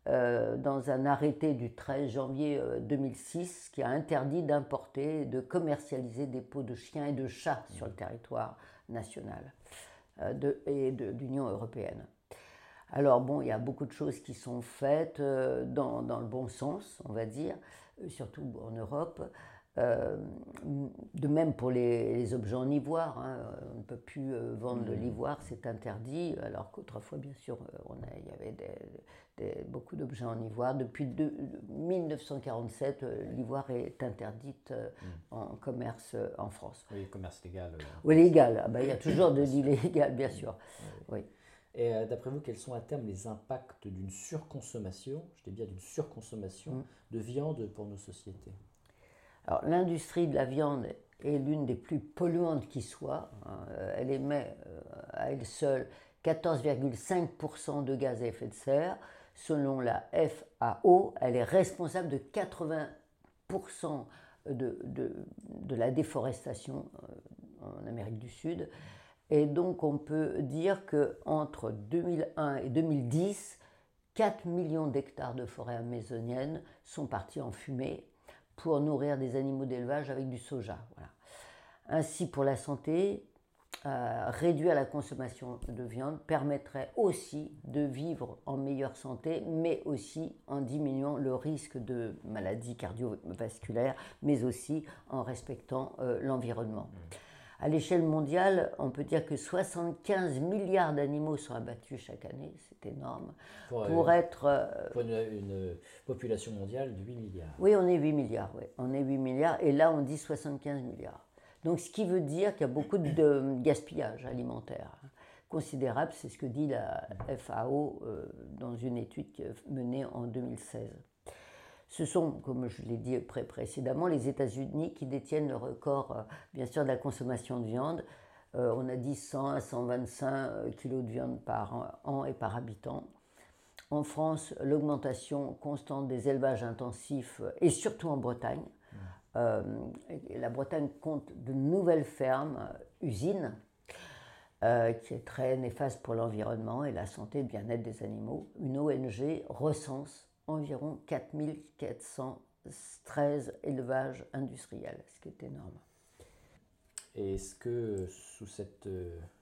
dans un arrêté du 13 janvier 2006 qui a interdit d'importer et de commercialiser des peaux de chiens et de chats sur le territoire national de l'Union européenne. Alors bon, il y a beaucoup de choses qui sont faites dans le bon sens, on va dire, surtout en Europe. De même pour les objets en ivoire, hein, on ne peut plus vendre de l'ivoire, c'est interdit, alors qu'autrefois, bien sûr, il y avait beaucoup d'objets en ivoire. Depuis 1947, l'ivoire est interdite en commerce en France. Oui, commerce légal. Oui, légal, ah ben, il y a toujours de l'illégal, bien sûr. Oui. Et d'après vous, quels sont à terme les impacts d'une surconsommation, je dis bien d'une surconsommation de viande pour nos sociétés? Alors, l'industrie de la viande est l'une des plus polluantes qui soit. Elle émet à elle seule 14,5% de gaz à effet de serre. Selon la FAO, elle est responsable de 80% de la déforestation en Amérique du Sud. Et donc, on peut dire qu'entre 2001 et 2010, 4 millions d'hectares de forêts amazoniennes sont partis en fumée pour nourrir des animaux d'élevage avec du soja. Voilà. Ainsi, pour la santé, réduire la consommation de viande permettrait aussi de vivre en meilleure santé, mais aussi en diminuant le risque de maladies cardiovasculaires, mais aussi en respectant l'environnement. À l'échelle mondiale, on peut dire que 75 milliards d'animaux sont abattus chaque année, c'est énorme. Pour une population mondiale de 8 milliards. Oui, on est 8 milliards, oui. On est 8 milliards, et là on dit 75 milliards. Donc ce qui veut dire qu'il y a beaucoup de gaspillage alimentaire considérable, c'est ce que dit la FAO dans une étude menée en 2016. Ce sont, comme je l'ai dit précédemment, les États-Unis qui détiennent le record, bien sûr, de la consommation de viande. On a dit 100 à 125 kilos de viande par an et par habitant. En France, l'augmentation constante des élevages intensifs, et surtout en Bretagne. La Bretagne compte de nouvelles fermes, usines, qui est très néfaste pour l'environnement et la santé et le bien-être des animaux. Une ONG recense environ 4413 élevages industriels, ce qui est énorme. Et est-ce que sous cette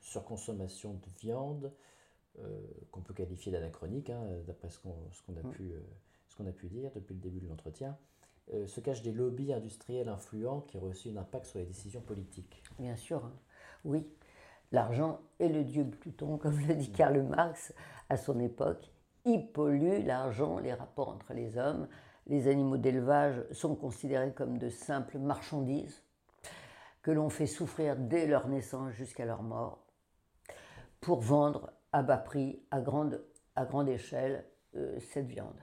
surconsommation de viande, qu'on peut qualifier d'anachronique, hein, d'après ce qu'on a pu dire depuis le début de l'entretien, se cachent des lobbies industriels influents qui auraient aussi un impact sur les décisions politiques? Bien sûr, hein. Oui. L'argent est le dieu Pluton, comme le dit Karl Marx à son époque. Il pollue l'argent, les rapports entre les hommes. Les animaux d'élevage sont considérés comme de simples marchandises que l'on fait souffrir dès leur naissance jusqu'à leur mort pour vendre à bas prix, à grande échelle, cette viande.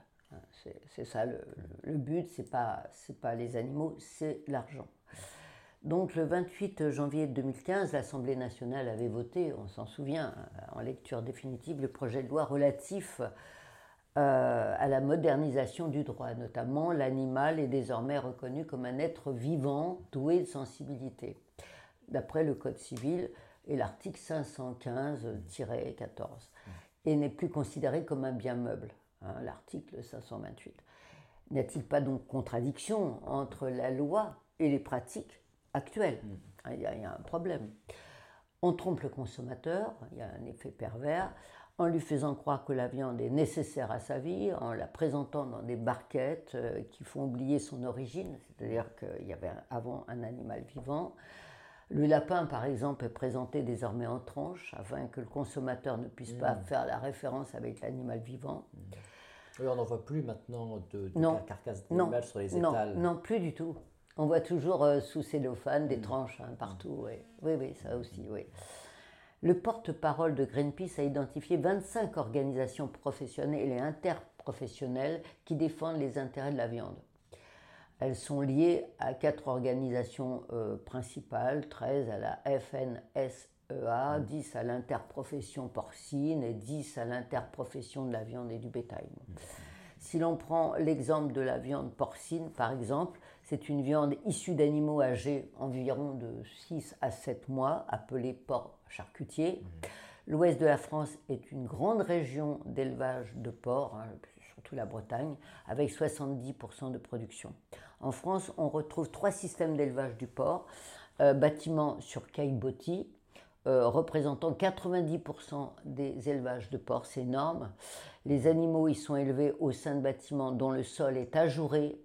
C'est ça le but, c'est pas les animaux, c'est l'argent. Donc le 28 janvier 2015, l'Assemblée nationale avait voté, on s'en souvient, en lecture définitive, le projet de loi relatif à la modernisation du droit. Notamment, l'animal est désormais reconnu comme un être vivant doué de sensibilité, d'après le Code civil et l'article 515-14, et n'est plus considéré comme un bien meuble, hein, l'article 528. N'y a-t-il pas donc contradiction entre la loi et les pratiques actuelles? Il y a un problème. On trompe le consommateur, il y a un effet pervers, en lui faisant croire que la viande est nécessaire à sa vie, en la présentant dans des barquettes qui font oublier son origine, c'est-à-dire qu'il y avait avant un animal vivant. Le lapin, par exemple, est présenté désormais en tranches, afin que le consommateur ne puisse pas faire la référence avec l'animal vivant. Oui, on n'en voit plus maintenant de carcasses d'animal sur les étals. Non, plus du tout. On voit toujours sous cellophane des tranches partout. Oui, ça aussi, oui. Le porte-parole de Greenpeace a identifié 25 organisations professionnelles et interprofessionnelles qui défendent les intérêts de la viande. Elles sont liées à 4 organisations principales, 13 à la FNSEA, 10 à l'interprofession porcine et 10 à l'interprofession de la viande et du bétail. Si l'on prend l'exemple de la viande porcine, par exemple, c'est une viande issue d'animaux âgés environ de 6 à 7 mois, appelée porc charcutier. L'ouest de la France est une grande région d'élevage de porc, surtout la Bretagne, avec 70% de production. En France, on retrouve 3 systèmes d'élevage du porc, bâtiments sur caillebotis, représentant 90% des élevages de porc, c'est énorme. Les animaux y sont élevés au sein de bâtiments dont le sol est ajouré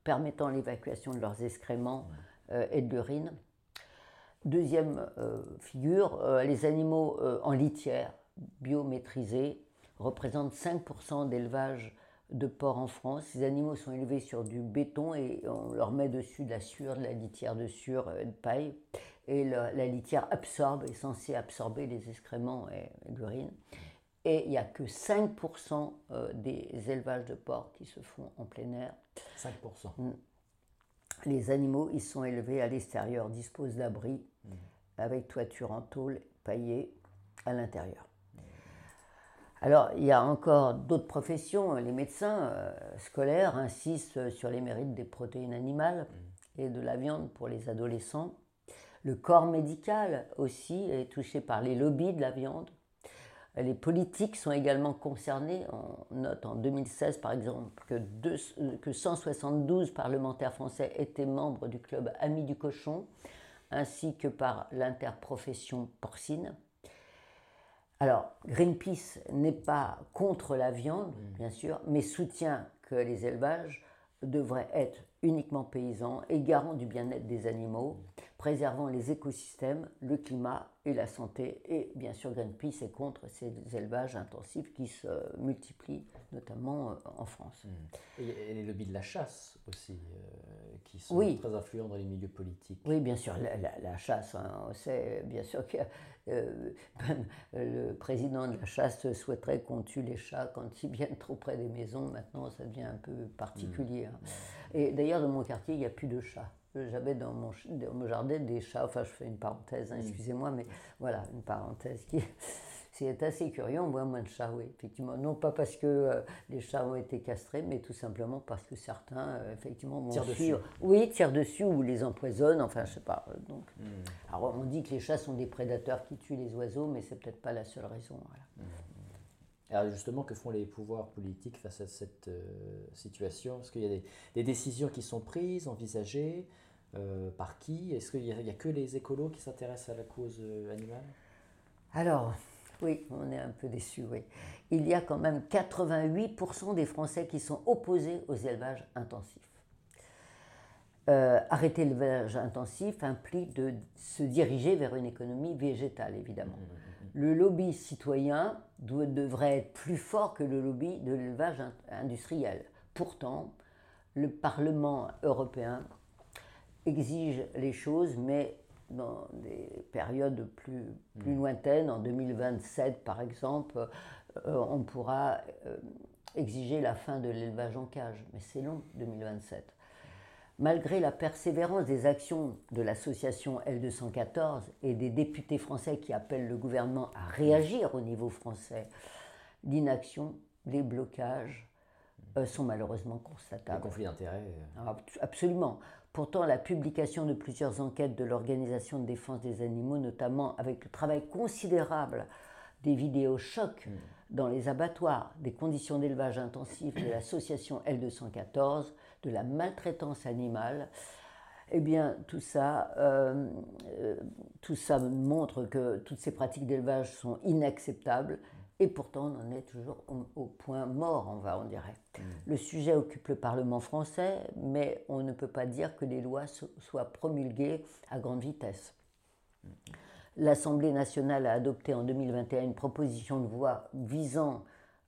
permettant l'évacuation de leurs excréments et de l'urine. Deuxième figure, les animaux en litière biométrisée représentent 5% d'élevage de porcs en France. Ces animaux sont élevés sur du béton et on leur met dessus de la sueur, de la litière de sueur, de paille. Et la litière est censée absorber les excréments et l'urine. Et il n'y a que 5% des élevages de porcs qui se font en plein air. 5%. Les animaux, ils sont élevés à l'extérieur, disposent d'abris avec toiture en tôle paillée à l'intérieur. Alors, il y a encore d'autres professions. Les médecins scolaires insistent sur les mérites des protéines animales et de la viande pour les adolescents. Le corps médical aussi est touché par les lobbies de la viande. Les politiques sont également concernés. On note en 2016, par exemple, que 172 parlementaires français étaient membres du club Amis du cochon, ainsi que par l'interprofession porcine. Alors, Greenpeace n'est pas contre la viande, bien sûr, mais soutient que les élevages devraient être uniquement paysans et garants du bien-être des animaux, préservant les écosystèmes, le climat et la santé. Et bien sûr, Greenpeace est contre ces élevages intensifs qui se multiplient, notamment en France. Et les lobbies de la chasse aussi, qui sont très influents dans les milieux politiques. Oui, bien sûr, la chasse, on sait bien sûr que même le président de la chasse souhaiterait qu'on tue les chats quand ils viennent trop près des maisons. Maintenant, ça devient un peu particulier. Et d'ailleurs, dans mon quartier, il n'y a plus de chats. J'avais dans mon jardin des chats, enfin je fais une parenthèse, excusez-moi, mais voilà, une parenthèse qui c'est assez curieux, on voit moins de chats, oui, effectivement. Non pas parce que les chats ont été castrés, mais tout simplement parce que certains, effectivement, vont suivre. Oui, tirent dessus ou les empoisonnent, enfin je sais pas. Donc. Alors on dit que les chats sont des prédateurs qui tuent les oiseaux, mais c'est peut-être pas la seule raison. Voilà. Alors justement, que font les pouvoirs politiques face à cette situation? Est-ce qu'il y a des décisions qui sont prises, envisagées? Par qui? Est-ce qu'il n'y a que les écolos qui s'intéressent à la cause animale? Alors, oui, on est un peu déçus, oui. Il y a quand même 88% des Français qui sont opposés aux élevages intensifs. Arrêter l'élevage intensif implique de se diriger vers une économie végétale, évidemment. Le lobby citoyen devrait être plus fort que le lobby de l'élevage industriel. Pourtant, le Parlement européen exige les choses, mais dans des périodes plus lointaines. En 2027, par exemple, on pourra exiger la fin de l'élevage en cage. Mais c'est long, 2027. Malgré la persévérance des actions de l'association L214 et des députés français qui appellent le gouvernement à réagir au niveau français, l'inaction, les blocages sont malheureusement constatables. Le conflit d'intérêts. Absolument. Pourtant, la publication de plusieurs enquêtes de l'Organisation de défense des animaux, notamment avec le travail considérable des vidéos chocs dans les abattoirs, des conditions d'élevage intensif de l'association L214, de la maltraitance animale, eh bien tout ça montre que toutes ces pratiques d'élevage sont inacceptables et pourtant on en est toujours au point mort, on dirait. Le sujet occupe le Parlement français, mais on ne peut pas dire que les lois soient promulguées à grande vitesse. L'Assemblée nationale a adopté en 2021 une proposition de loi visant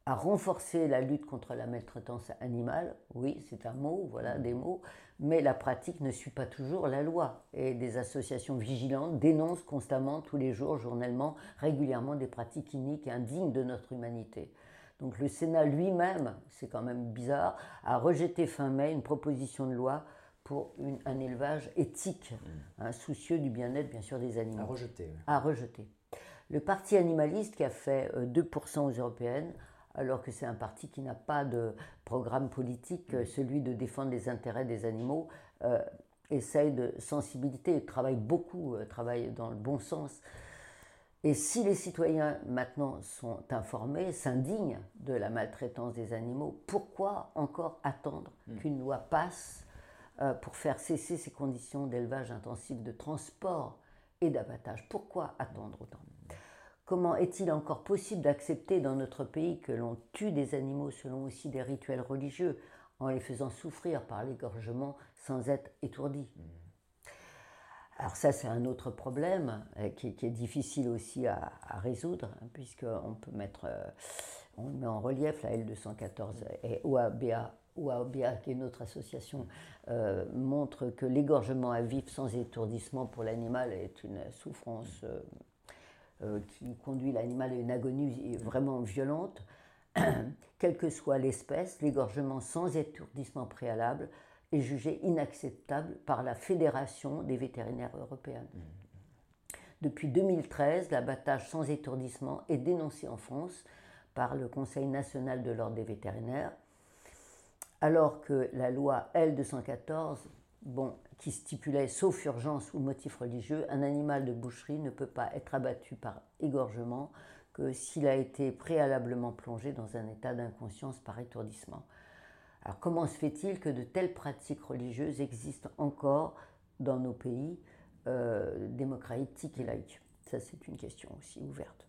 à renforcer la lutte contre la maltraitance animale. Oui, c'est un mot, voilà, des mots, mais la pratique ne suit pas toujours la loi. Et des associations vigilantes dénoncent constamment, tous les jours, journellement, régulièrement des pratiques iniques et indignes de notre humanité. Donc le Sénat lui-même, c'est quand même bizarre, a rejeté fin mai une proposition de loi pour un élevage éthique, soucieux du bien-être, bien sûr, des animaux. À rejeter. Oui. À rejeter. Le parti animaliste, qui a fait 2% aux européennes, alors que c'est un parti qui n'a pas de programme politique, celui de défendre les intérêts des animaux, essaye de sensibilité, travaille beaucoup, travaille dans le bon sens. Et si les citoyens maintenant sont informés, s'indignent de la maltraitance des animaux, pourquoi encore attendre qu'une loi passe pour faire cesser ces conditions d'élevage intensif, de transport et d'abattage? Pourquoi attendre autant? Comment est-il encore possible d'accepter dans notre pays que l'on tue des animaux selon aussi des rituels religieux? en les faisant souffrir par l'égorgement sans être étourdis. Alors ça, c'est un autre problème qui est difficile aussi à résoudre, hein, puisqu'on peut mettre, on met en relief la L214 et OABA, qui est une autre association, montre que l'égorgement à vif sans étourdissement pour l'animal est une souffrance qui conduit l'animal à une agonie vraiment violente. Quelle que soit l'espèce, l'égorgement sans étourdissement préalable est jugé inacceptable par la Fédération des vétérinaires européens. Depuis 2013, l'abattage sans étourdissement est dénoncé en France par le Conseil national de l'ordre des vétérinaires, alors que la loi L214, qui stipulait, sauf urgence ou motif religieux, un animal de boucherie ne peut pas être abattu par égorgement que s'il a été préalablement plongé dans un état d'inconscience par étourdissement. Alors comment se fait-il que de telles pratiques religieuses existent encore dans nos pays démocratiques et laïques? Ça, c'est une question aussi ouverte.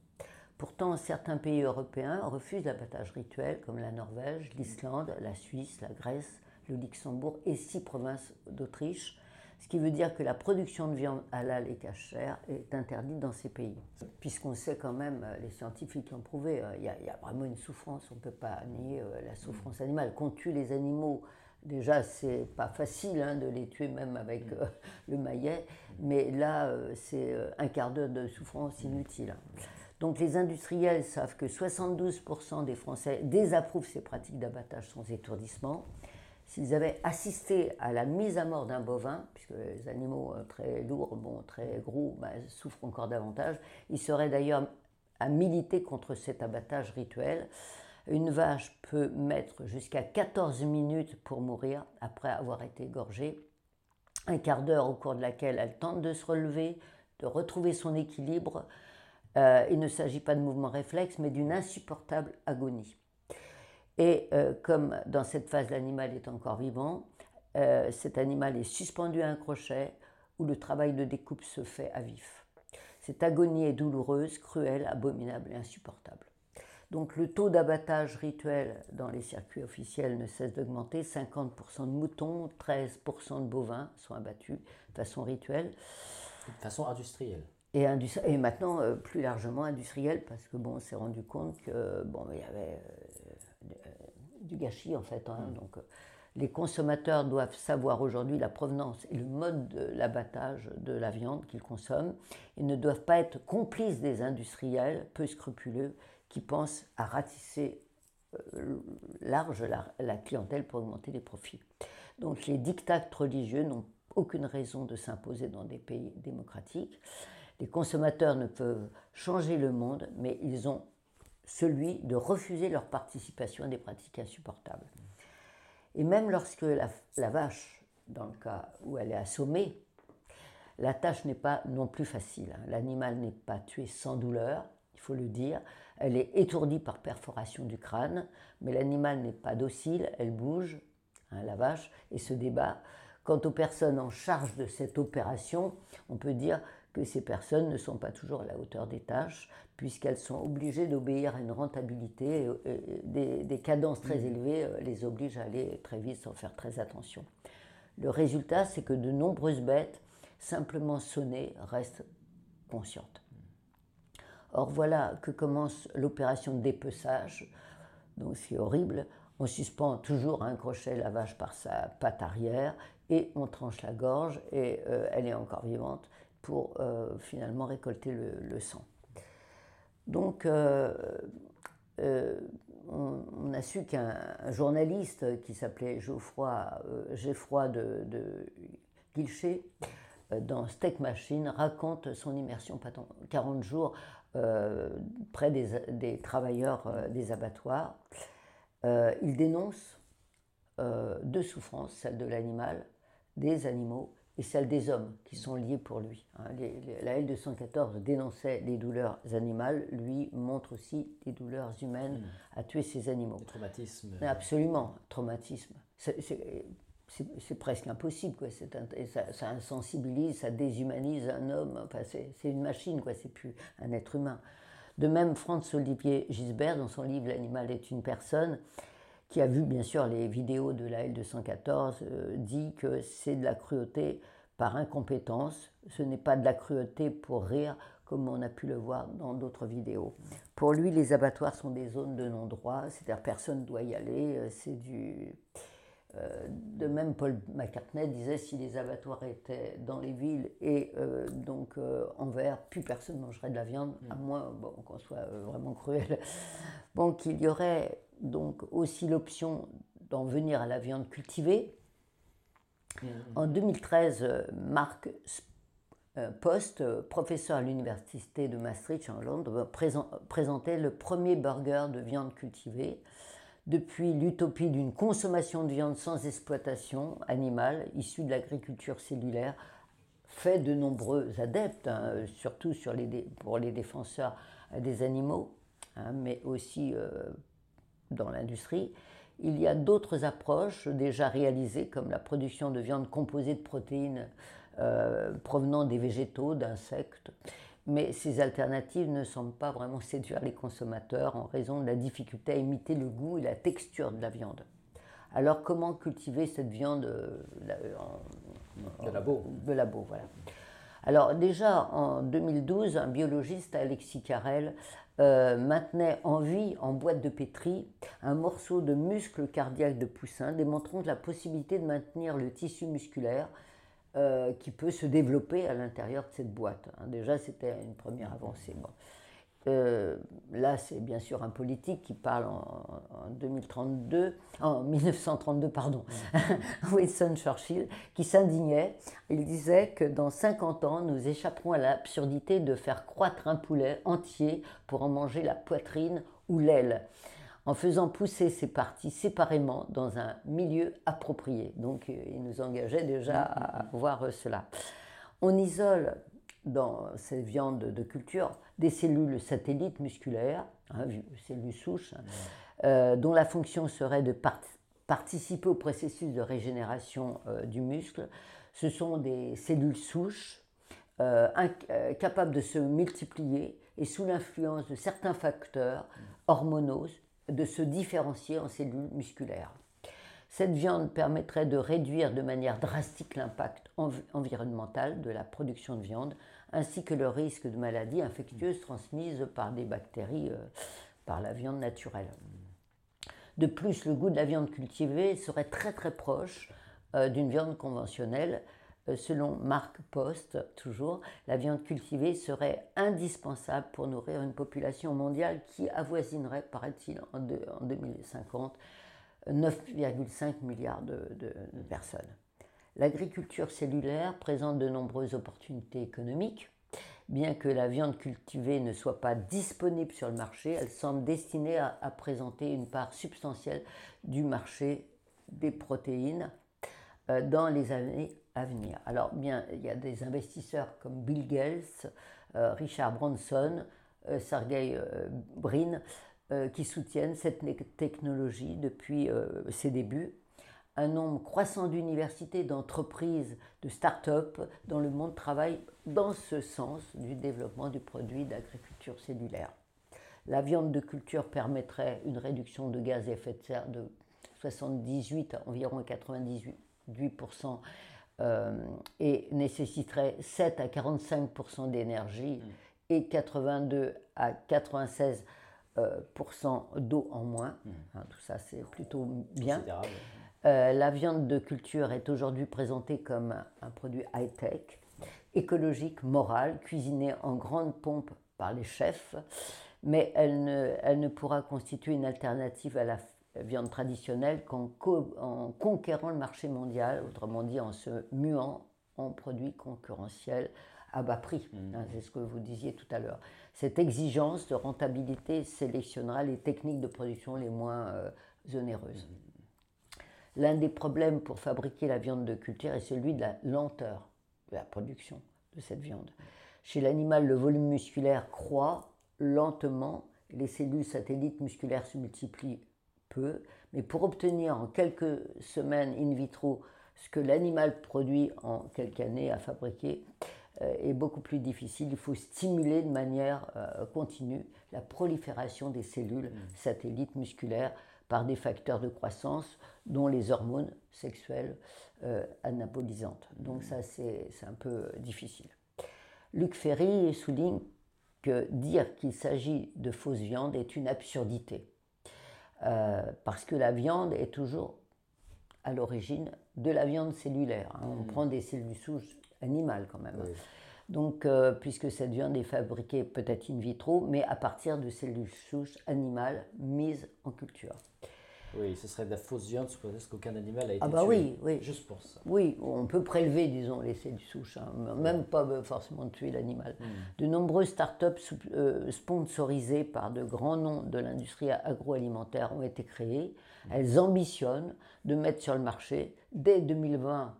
Pourtant, certains pays européens refusent l'abattage rituel, comme la Norvège, l'Islande, la Suisse, la Grèce, le Luxembourg et 6 provinces d'Autriche, ce qui veut dire que la production de viande halal et cachère est interdite dans ces pays. Puisqu'on sait quand même, les scientifiques l'ont prouvé, il y a vraiment une souffrance, on ne peut pas nier la souffrance animale. Qu'on tue les animaux, déjà c'est pas facile de les tuer même avec le maillet, mais là c'est un quart d'heure de souffrance inutile. Donc les industriels savent que 72% des Français désapprouvent ces pratiques d'abattage sans étourdissement. S'ils avaient assisté à la mise à mort d'un bovin, puisque les animaux très lourds, très gros, souffrent encore davantage, ils seraient d'ailleurs à militer contre cet abattage rituel. Une vache peut mettre jusqu'à 14 minutes pour mourir après avoir été égorgée, un quart d'heure au cours de laquelle elle tente de se relever, de retrouver son équilibre. Il ne s'agit pas de mouvement réflexe, mais d'une insupportable agonie. Et comme dans cette phase l'animal est encore vivant, cet animal est suspendu à un crochet où le travail de découpe se fait à vif. Cette agonie est douloureuse, cruelle, abominable et insupportable. Donc le taux d'abattage rituel dans les circuits officiels ne cesse d'augmenter. 50% de moutons, 13% de bovins sont abattus de façon rituelle. De façon industrielle. Et maintenant, plus largement industrielle, parce que on s'est rendu compte que il y avait du gâchis en fait. Donc, les consommateurs doivent savoir aujourd'hui la provenance et le mode de l'abattage de la viande qu'ils consomment. Ils ne doivent pas être complices des industriels peu scrupuleux qui pensent à ratisser large la clientèle pour augmenter les profits. Donc les diktats religieux n'ont aucune raison de s'imposer dans des pays démocratiques. Les consommateurs ne peuvent changer le monde, mais ils ont celui de refuser leur participation à des pratiques insupportables. Et même lorsque la vache, dans le cas où elle est assommée, la tâche n'est pas non plus facile. L'animal n'est pas tué sans douleur, il faut le dire. Elle est étourdie par perforation du crâne, mais l'animal n'est pas docile, elle bouge, la vache, et se débat. Quant aux personnes en charge de cette opération, on peut dire que ces personnes ne sont pas toujours à la hauteur des tâches, puisqu'elles sont obligées d'obéir à une rentabilité, des cadences très élevées les obligent à aller très vite sans faire très attention. Le résultat, c'est que de nombreuses bêtes, simplement sonnées, restent conscientes. Or voilà que commence l'opération de dépeçage, donc c'est horrible. On suspend toujours à un crochet la vache par sa patte arrière et on tranche la gorge et elle est encore vivante pour finalement récolter le sang. Donc on a su qu'un journaliste qui s'appelait Geoffroy de Guilcher, dans Steak Machine, raconte son immersion pendant 40 jours près des travailleurs des abattoirs. Il dénonce deux souffrances, celle de l'animal, des animaux, et celle des hommes qui sont liés pour lui. La L214 dénonçait les douleurs animales, lui montre aussi les douleurs humaines à tuer ces animaux. Le traumatisme. Absolument, traumatisme. C'est presque impossible, quoi. Ça insensibilise, ça déshumanise un homme, enfin, c'est une machine, quoi. C'est plus un être humain. De même, Franz-Olivier Gisbert, dans son livre « L'animal est une personne », qui a vu bien sûr les vidéos de la L214, dit que c'est de la cruauté par incompétence, ce n'est pas de la cruauté pour rire, comme on a pu le voir dans d'autres vidéos. Pour lui, les abattoirs sont des zones de non-droit, c'est-à-dire personne ne doit y aller, c'est du... de même, Paul McCartney disait si les abattoirs étaient dans les villes et donc en verre, plus personne ne mangerait de la viande, à moins qu'on soit vraiment cruel. Bon, qu'il y aurait donc aussi l'option d'en venir à la viande cultivée. En 2013, Mark Post, professeur à l'université de Maastricht en Londres, présentait le premier burger de viande cultivée. Depuis l'utopie d'une consommation de viande sans exploitation animale, issue de l'agriculture cellulaire, fait de nombreux adeptes, surtout pour les défenseurs des animaux, mais aussi dans l'industrie. Il y a d'autres approches déjà réalisées, comme la production de viande composée de protéines provenant des végétaux, d'insectes. Mais ces alternatives ne semblent pas vraiment séduire les consommateurs en raison de la difficulté à imiter le goût et la texture de la viande. Alors comment cultiver cette viande de labo. De labo, voilà. Alors déjà en 2012, un biologiste, Alexis Carrel, maintenait en vie, en boîte de pétri, un morceau de muscle cardiaque de poussin, démontrant la possibilité de maintenir le tissu musculaire qui peut se développer à l'intérieur de cette boîte. Déjà, c'était une première avancée. Bon. Là, c'est bien sûr un politique qui parle en 1932, pardon, Winston Churchill, qui s'indignait. Il disait que dans 50 ans, nous échapperons à l'absurdité de faire croître un poulet entier pour en manger la poitrine ou l'aile, en faisant pousser ces parties séparément dans un milieu approprié. Donc, il nous engageait déjà à voir cela. On isole dans ces viandes de culture des cellules satellites musculaires, cellules souches, dont la fonction serait de participer au processus de régénération du muscle. Ce sont des cellules souches capables de se multiplier et sous l'influence de certains facteurs hormonaux, de se différencier en cellules musculaires. Cette viande permettrait de réduire de manière drastique l'impact environnemental de la production de viande, ainsi que le risque de maladies infectieuses transmises par des bactéries par la viande naturelle. De plus, le goût de la viande cultivée serait très très proche d'une viande conventionnelle. Selon Mark Post, toujours, la viande cultivée serait indispensable pour nourrir une population mondiale qui avoisinerait, paraît-il, en 2050, 9,5 milliards de personnes. L'agriculture cellulaire présente de nombreuses opportunités économiques. Bien que la viande cultivée ne soit pas disponible sur le marché, elle semble destinée à présenter une part substantielle du marché des protéines dans les années à venir. Alors bien, il y a des investisseurs comme Bill Gates, Richard Branson, Sergey Brin, qui soutiennent cette technologie depuis ses débuts. Un nombre croissant d'universités, d'entreprises, de start-up dans le monde travaillent dans ce sens du développement du produit d'agriculture cellulaire. La viande de culture permettrait une réduction de gaz à effet de serre de 78 à environ 98% et nécessiterait 7 à 45% d'énergie et 82 à 96% d'eau en moins. Tout ça, c'est plutôt bien. La viande de culture est aujourd'hui présentée comme un produit high-tech, écologique, moral, cuisiné en grande pompe par les chefs, mais elle ne pourra constituer une alternative à la viande traditionnelle qu'en conquérant le marché mondial, autrement dit en se muant en produits concurrentiels à bas prix. C'est ce que vous disiez tout à l'heure. Cette exigence de rentabilité sélectionnera les techniques de production les moins onéreuses. L'un des problèmes pour fabriquer la viande de culture est celui de la lenteur de la production de cette viande. Chez l'animal, le volume musculaire croît lentement, les cellules satellites musculaires se multiplient peu, mais pour obtenir en quelques semaines in vitro ce que l'animal produit en quelques années à fabriquer est beaucoup plus difficile. Il faut stimuler de manière continue la prolifération des cellules satellites musculaires par des facteurs de croissance, dont les hormones sexuelles anabolisantes. Donc ça, c'est un peu difficile. Luc Ferry souligne que dire qu'il s'agit de fausse viande est une absurdité, parce que la viande est toujours à l'origine de la viande cellulaire. On prend des cellules souches animales quand même. Oui. Donc, puisque cette viande est fabriquée peut-être in vitro, mais à partir de cellules souches animales mises en culture. Oui, ce serait de la fausse viande, parce qu'aucun animal a été tué. Oui, oui. Juste pour ça. Oui, on peut prélever, disons, les cellules souches, même pas forcément tuer l'animal. De nombreuses startups sponsorisées par de grands noms de l'industrie agroalimentaire ont été créées. Elles ambitionnent de mettre sur le marché, dès 2020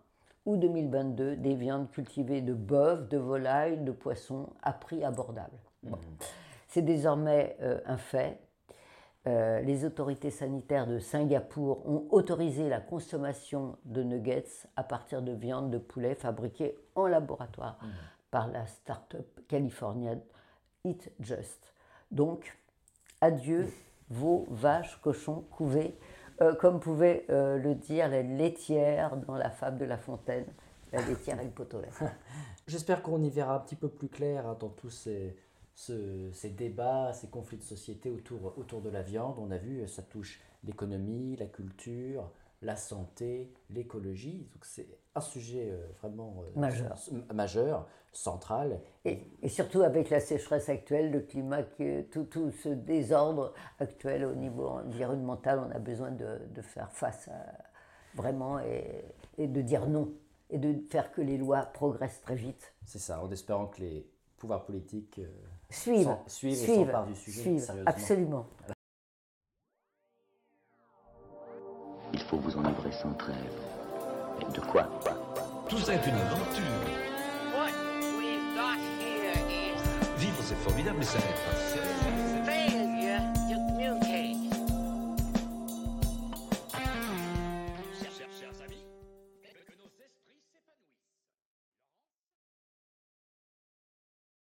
ou 2022, des viandes cultivées de bœuf, de volaille, de poisson à prix abordable. Bon. C'est désormais un fait. Les autorités sanitaires de Singapour ont autorisé la consommation de nuggets à partir de viande de poulet fabriquée en laboratoire par la start-up californienne Eat Just. Donc, adieu veaux, vaches, cochons couvés, comme pouvait le dire la laitière dans la fable de La Fontaine, la laitière et le pot au lait. J'espère qu'on y verra un petit peu plus clair dans tous ces débats, ces conflits de société autour de la viande. On a vu, ça touche l'économie, la culture, la santé, l'écologie. Donc c'est un sujet vraiment majeur, central. Et surtout avec la sécheresse actuelle, le climat, tout ce désordre actuel au niveau environnemental, on a besoin de faire face vraiment et de dire non. Et de faire que les lois progressent très vite. C'est ça, en espérant que les pouvoirs politiques suivent et s'emparent du sujet sérieusement. Absolument. Il faut vous enivrer sans trêve. Et de quoi? Tout ça est une aventure. What we've got here is... Vivre, c'est formidable, mais ça n'est pas fait.